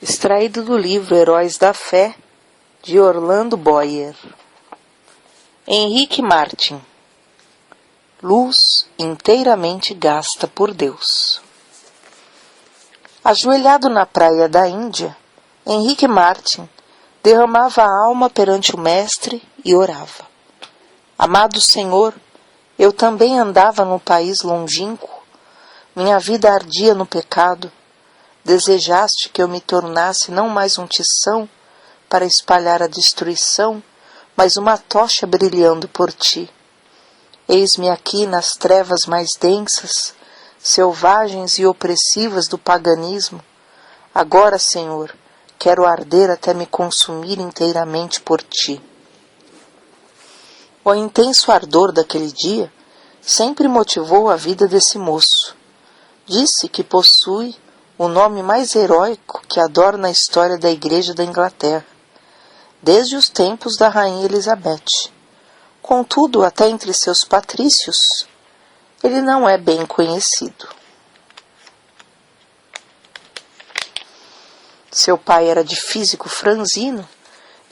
Extraído do livro Heróis da Fé, de Orlando Boyer. Henrique Martin. Luz inteiramente gasta por Deus. Ajoelhado na praia da Índia, Henrique Martin derramava a alma perante o Mestre e orava. Amado Senhor, eu também andava num país longínquo, minha vida ardia no pecado. Desejaste que eu me tornasse não mais um tição para espalhar a destruição, mas uma tocha brilhando por ti. Eis-me aqui nas trevas mais densas, selvagens e opressivas do paganismo. Agora, Senhor, quero arder até me consumir inteiramente por ti. O intenso ardor daquele dia sempre motivou a vida desse moço. Disse que possui o nome mais heróico que adorna a história da Igreja da Inglaterra, desde os tempos da Rainha Elizabeth. Contudo, até entre seus patrícios, ele não é bem conhecido. Seu pai era de físico franzino,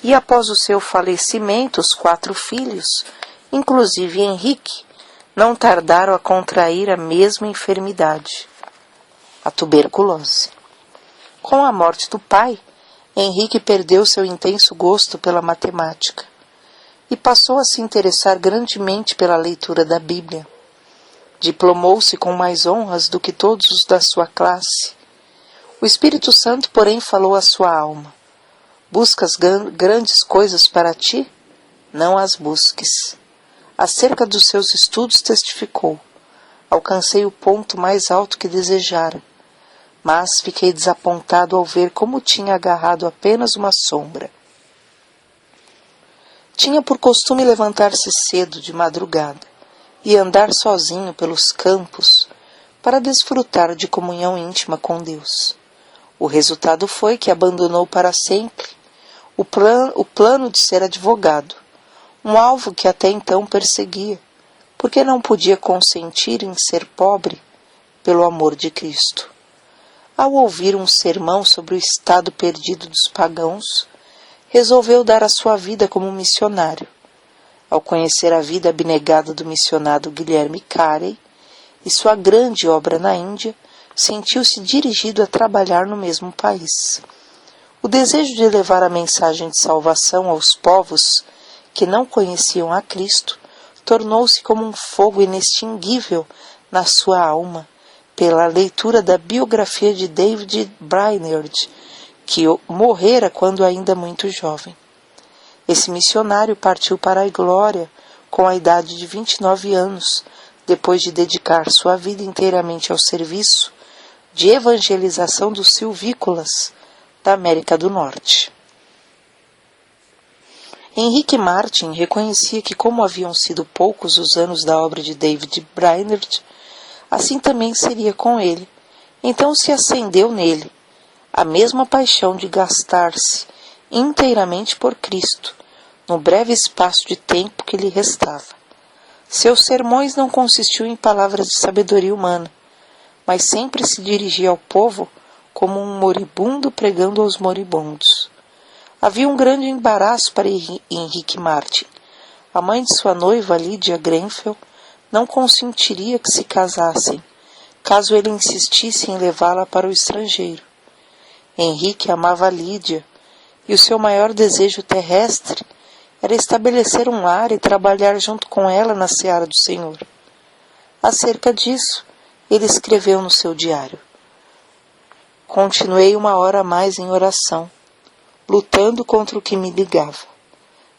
e após o seu falecimento, os 4 filhos, inclusive Henrique, não tardaram a contrair a mesma enfermidade, a tuberculose. Com a morte do pai, Henrique perdeu seu intenso gosto pela matemática e passou a se interessar grandemente pela leitura da Bíblia. Diplomou-se com mais honras do que todos os da sua classe. O Espírito Santo, porém, falou à sua alma: buscas grandes coisas para ti? Não as busques. Acerca dos seus estudos testificou: alcancei o ponto mais alto que desejara, mas fiquei desapontado ao ver como tinha agarrado apenas uma sombra. Tinha por costume levantar-se cedo de madrugada e andar sozinho pelos campos para desfrutar de comunhão íntima com Deus. O resultado foi que abandonou para sempre o plano de ser advogado, um alvo que até então perseguia, porque não podia consentir em ser pobre pelo amor de Cristo. Ao ouvir um sermão sobre o estado perdido dos pagãos, resolveu dar a sua vida como missionário. Ao conhecer a vida abnegada do missionário Guilherme Carey e sua grande obra na Índia, sentiu-se dirigido a trabalhar no mesmo país. O desejo de levar a mensagem de salvação aos povos que não conheciam a Cristo tornou-se como um fogo inextinguível na sua alma, pela leitura da biografia de David Brainerd, que morrera quando ainda muito jovem. Esse missionário partiu para a glória com a idade de 29 anos, depois de dedicar sua vida inteiramente ao serviço de evangelização dos silvícolas da América do Norte. Henrique Martin reconhecia que, como haviam sido poucos os anos da obra de David Brainerd, assim também seria com ele. Então se acendeu nele a mesma paixão de gastar-se inteiramente por Cristo, no breve espaço de tempo que lhe restava. Seus sermões não consistiam em palavras de sabedoria humana, mas sempre se dirigia ao povo como um moribundo pregando aos moribundos. Havia um grande embaraço para Henrique Martin. A mãe de sua noiva, Lydia Grenfell, não consentiria que se casassem, caso ele insistisse em levá-la para o estrangeiro. Henrique amava Lídia, e o seu maior desejo terrestre era estabelecer um lar e trabalhar junto com ela na seara do Senhor. Acerca disso, ele escreveu no seu diário: continuei 1 hora a mais em oração, lutando contra o que me ligava.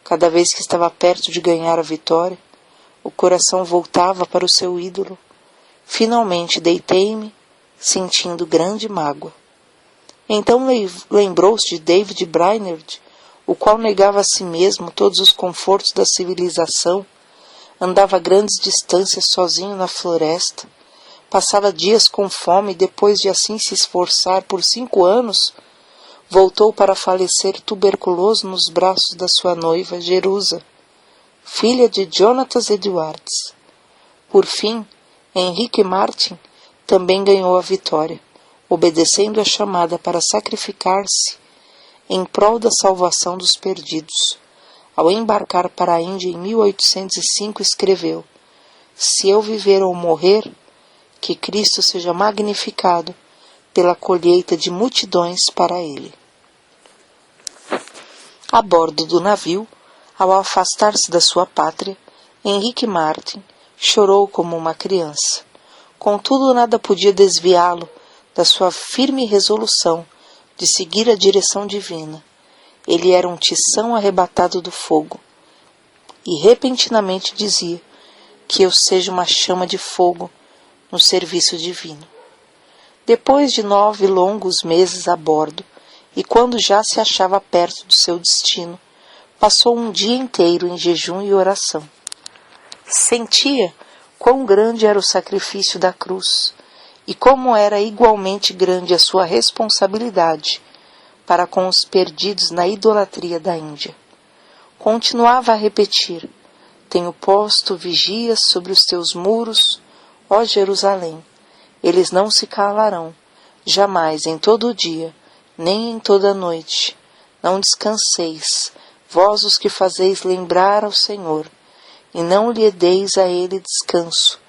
Cada vez que estava perto de ganhar a vitória, o coração voltava para o seu ídolo. Finalmente deitei-me, sentindo grande mágoa. Então lembrou-se de David Brainerd, o qual negava a si mesmo todos os confortos da civilização, andava grandes distâncias sozinho na floresta, passava dias com fome e, depois de assim se esforçar por 5 anos, voltou para falecer tuberculoso nos braços da sua noiva, Jerusa, filha de Jonathan Edwards. Por fim, Henrique Martin também ganhou a vitória, obedecendo a chamada para sacrificar-se em prol da salvação dos perdidos. Ao embarcar para a Índia em 1805, escreveu: "Se eu viver ou morrer, que Cristo seja magnificado pela colheita de multidões para ele." A bordo do navio, ao afastar-se da sua pátria, Henrique Martin chorou como uma criança. Contudo, nada podia desviá-lo da sua firme resolução de seguir a direção divina. Ele era um tição arrebatado do fogo, e repentinamente dizia: "Que eu seja uma chama de fogo no serviço divino." Depois de 9 longos meses a bordo, e quando já se achava perto do seu destino, passou um dia inteiro em jejum e oração. Sentia quão grande era o sacrifício da cruz, e como era igualmente grande a sua responsabilidade para com os perdidos na idolatria da Índia. Continuava a repetir: "Tenho posto vigias sobre os teus muros, ó Jerusalém. Eles não se calarão, jamais em todo o dia, nem em toda a noite. Não descanseis, vós os que fazeis lembrar ao Senhor, e não lhe deis a ele descanso,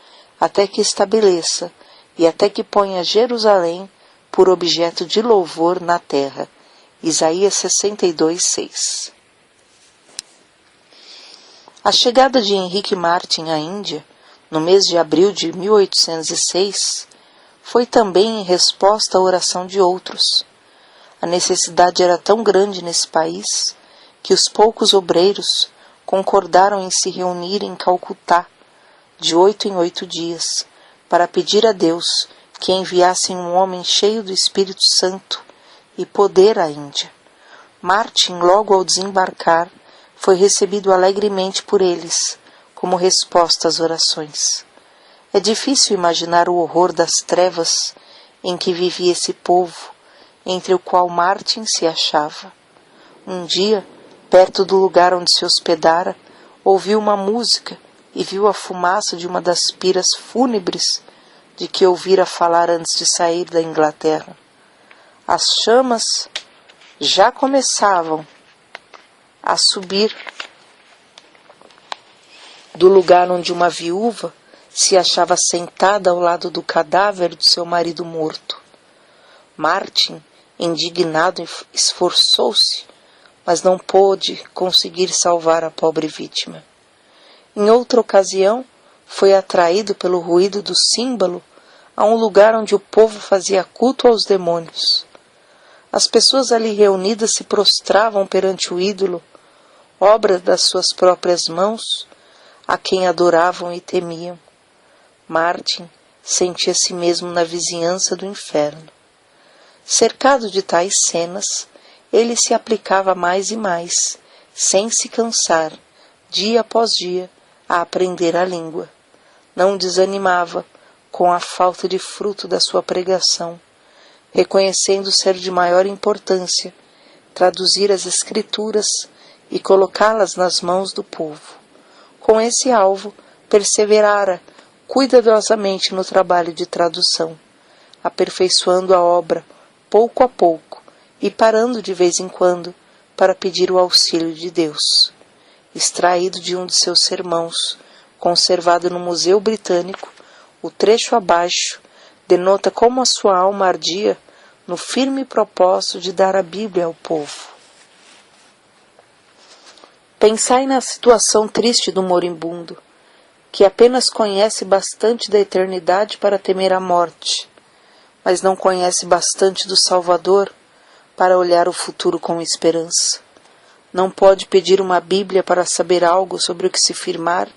até que estabeleça e até que ponha Jerusalém por objeto de louvor na terra." Isaías 62:6. A chegada de Henrique Martin à Índia, no mês de abril de 1806, foi também em resposta à oração de outros. A necessidade era tão grande nesse país que os poucos obreiros concordaram em se reunir em Calcutá, de 8 em 8 dias, para pedir a Deus que enviasse um homem cheio do Espírito Santo e poder à Índia. Martin, logo ao desembarcar, foi recebido alegremente por eles, como resposta às orações. É difícil imaginar o horror das trevas em que vivia esse povo, entre o qual Martin se achava. Um dia, perto do lugar onde se hospedara, ouviu uma música e viu a fumaça de uma das piras fúnebres de que ouvira falar antes de sair da Inglaterra. As chamas já começavam a subir do lugar onde uma viúva se achava sentada ao lado do cadáver do seu marido morto. Martin, indignado, esforçou-se, mas não pôde conseguir salvar a pobre vítima. Em outra ocasião, foi atraído pelo ruído do símbolo a um lugar onde o povo fazia culto aos demônios. As pessoas ali reunidas se prostravam perante o ídolo, obra das suas próprias mãos, a quem adoravam e temiam. Martin sentia a si mesmo na vizinhança do inferno. Cercado de tais cenas, ele se aplicava mais e mais, sem se cansar, dia após dia, a aprender a língua. Não desanimava com a falta de fruto da sua pregação, reconhecendo ser de maior importância traduzir as Escrituras e colocá-las nas mãos do povo. Com esse alvo, perseverara cuidadosamente no trabalho de tradução, aperfeiçoando a obra pouco a pouco e parando de vez em quando para pedir o auxílio de Deus. Extraído de um de seus sermãos, conservado no Museu Britânico, o trecho abaixo denota como a sua alma ardia no firme propósito de dar a Bíblia ao povo. Pensai na situação triste do moribundo, que apenas conhece bastante da eternidade para temer a morte, mas não conhece bastante do Salvador para olhar o futuro com esperança. Não pode pedir uma Bíblia para saber algo sobre o que se firmar,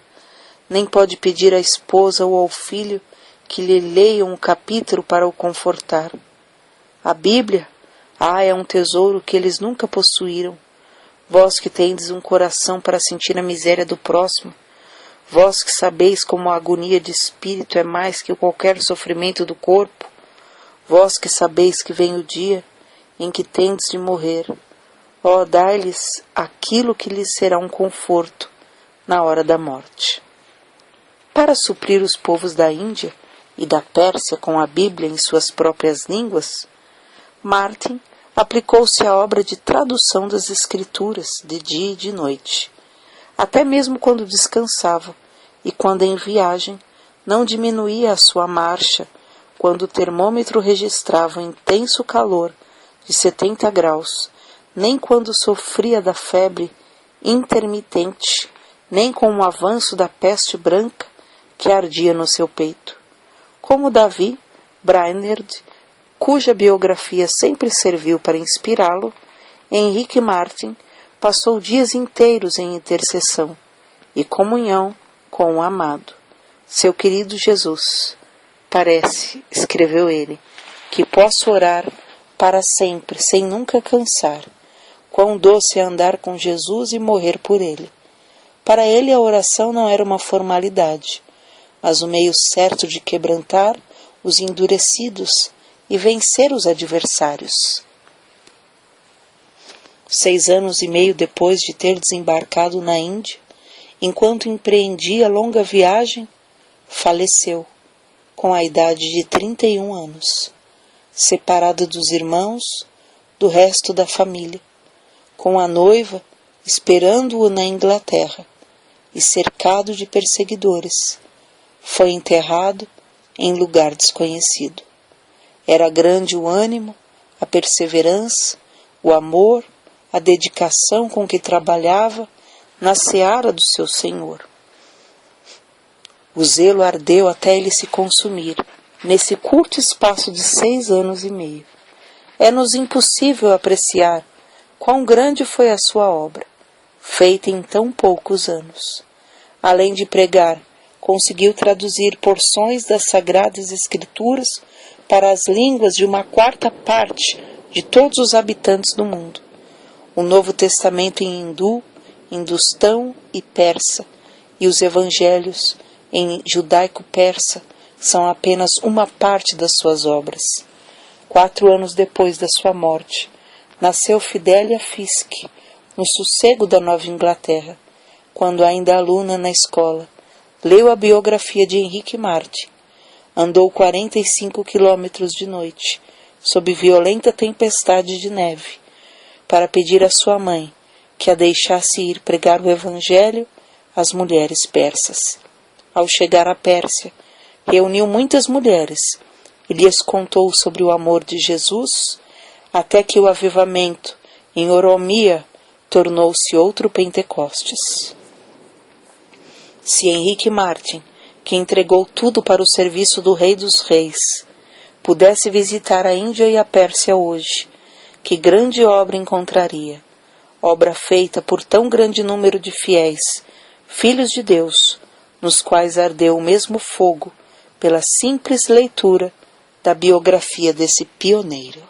nem pode pedir à esposa ou ao filho que lhe leiam um capítulo para o confortar. A Bíblia, é um tesouro que eles nunca possuíram. Vós que tendes um coração para sentir a miséria do próximo, vós que sabeis como a agonia de espírito é mais que qualquer sofrimento do corpo, vós que sabeis que vem o dia em que tendes de morrer, dai-lhes aquilo que lhes será um conforto na hora da morte. Para suprir os povos da Índia, e da Pérsia com a Bíblia em suas próprias línguas, Martin aplicou-se à obra de tradução das Escrituras de dia e de noite. Até mesmo quando descansava e quando em viagem, não diminuía a sua marcha quando o termômetro registrava um intenso calor de 70 graus, nem quando sofria da febre intermitente, nem com o avanço da peste branca que ardia no seu peito. Como Davi Brainerd, cuja biografia sempre serviu para inspirá-lo, Henrique Martin passou dias inteiros em intercessão e comunhão com o amado, seu querido Jesus. Parece, escreveu ele, que posso orar para sempre, sem nunca cansar. Quão doce é andar com Jesus e morrer por ele. Para ele a oração não era uma formalidade, mas o meio certo de quebrantar os endurecidos e vencer os adversários. 6 anos e meio depois de ter desembarcado na Índia, enquanto empreendia a longa viagem, faleceu, com a idade de 31 anos, separado dos irmãos, do resto da família, com a noiva esperando-o na Inglaterra e cercado de perseguidores. Foi enterrado em lugar desconhecido. Era grande o ânimo, a perseverança, o amor, a dedicação com que trabalhava na seara do seu Senhor. O zelo ardeu até ele se consumir, nesse curto espaço de 6 anos e meio. É-nos impossível apreciar quão grande foi a sua obra, feita em tão poucos anos. Além de pregar, conseguiu traduzir porções das Sagradas Escrituras para as línguas de 1/4 de todos os habitantes do mundo. O Novo Testamento em hindu, hindustão e persa, e os Evangelhos em judaico-persa são apenas uma parte das suas obras. 4 anos depois da sua morte, nasceu Fidelia Fiske, no sossego da Nova Inglaterra, quando ainda aluna na escola. Leu a biografia de Henrique Martin. Andou 45 quilômetros de noite, sob violenta tempestade de neve, para pedir à sua mãe que a deixasse ir pregar o Evangelho às mulheres persas. Ao chegar à Pérsia, reuniu muitas mulheres e lhes contou sobre o amor de Jesus, até que o avivamento em Oromia tornou-se outro Pentecostes. Se Henrique Martin, que entregou tudo para o serviço do Rei dos Reis, pudesse visitar a Índia e a Pérsia hoje, que grande obra encontraria, obra feita por tão grande número de fiéis, filhos de Deus, nos quais ardeu o mesmo fogo pela simples leitura da biografia desse pioneiro.